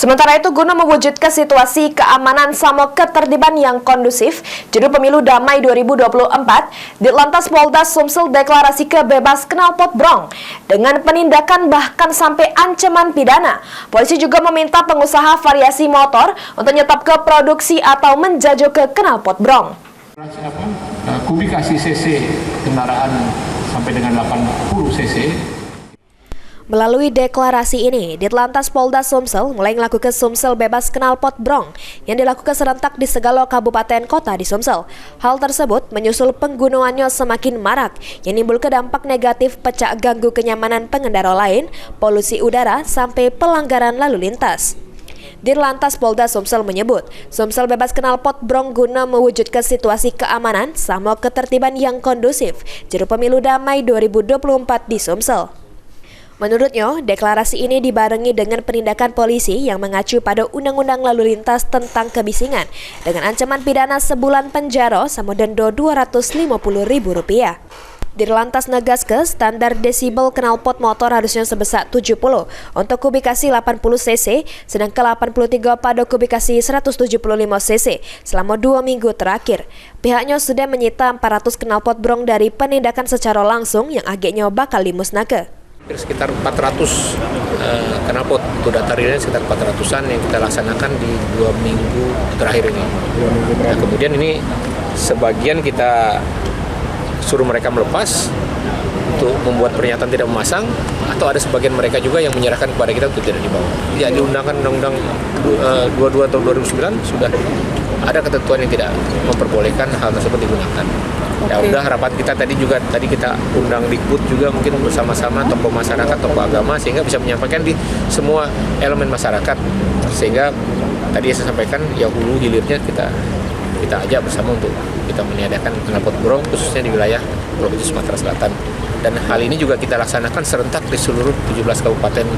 Sementara itu, guna mewujudkan situasi keamanan sama ketertiban yang kondusif, Juru Pemilu Damai 2024, Ditlantas Polda Sumsel deklarasi bebas knalpot brong dengan penindakan bahkan sampai ancaman pidana. Polisi juga meminta pengusaha variasi motor untuk nyetop ke produksi atau menjajah ke knalpot brong. Kubikasi cc kendaraan sampai dengan 80 cc. Melalui deklarasi ini, Ditlantas Polda Sumsel mulai melakukan Sumsel bebas knalpot brong yang dilakukan serentak di segala kabupaten kota di Sumsel. Hal tersebut menyusul penggunaannya semakin marak yang menimbulkan dampak negatif pecah ganggu kenyamanan pengendara lain, polusi udara, sampai pelanggaran lalu lintas. Ditlantas Polda Sumsel menyebut, Sumsel bebas knalpot brong guna mewujudkan situasi keamanan sama ketertiban yang kondusif Juru Pemilu Damai 2024 di Sumsel. Menurutnya, deklarasi ini dibarengi dengan penindakan polisi yang mengacu pada Undang-Undang Lalu Lintas tentang kebisingan dengan ancaman pidana sebulan penjara sama denda Rp250.000. Ditlantas negaskan standar desibel knalpot motor harusnya sebesar 70 untuk kubikasi 80 cc, sedangkan 83 pada kubikasi 175 cc selama 2 minggu terakhir. Pihaknya sudah menyita 400 knalpot brong dari penindakan secara langsung yang agaknya bakal dimusnahkan. Sekitar 400 knalpot, untuk data realnya sekitar 400-an yang kita laksanakan di 2 minggu terakhir ini. Nah, kemudian ini sebagian kita suruh mereka melepas untuk membuat pernyataan tidak memasang, atau ada sebagian mereka juga yang menyerahkan kepada kita untuk tidak dibawa. Ya, diundangkan Undang-Undang 22 tahun 2009 sudah ada ketentuan yang tidak memperbolehkan hal tersebut digunakan. Ya udah, harapan kita tadi kita undang Dikbud juga mungkin bersama-sama tokoh masyarakat, tokoh agama, sehingga bisa menyampaikan di semua elemen masyarakat, sehingga tadi saya sampaikan ya hulu hilirnya kita ajak bersama untuk kita meniadakan knalpot brong khususnya di wilayah Provinsi Sumatera Selatan. Dan hal ini juga kita laksanakan serentak di seluruh 17 kabupaten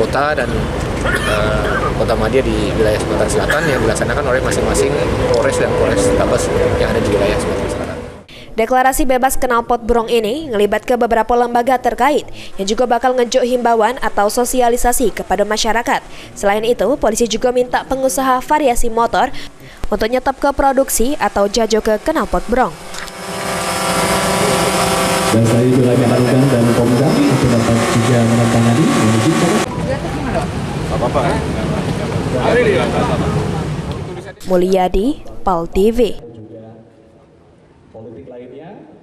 kota dan kota madya di wilayah Sumatera Selatan yang dilaksanakan oleh masing-masing Polres dan Polrestabes yang ada di wilayah Sumatera Selatan. Deklarasi bebas knalpot brong ini ngelibatkan beberapa lembaga terkait yang juga bakal ngejuk himbauan atau sosialisasi kepada masyarakat. Selain itu, polisi juga minta pengusaha variasi motor untuk nyetop ke produksi atau jajah ke knalpot brong. Dan saya juga menyarankan dan Komda untuk dapat juga menandatangani Mulyadi, PAL TV.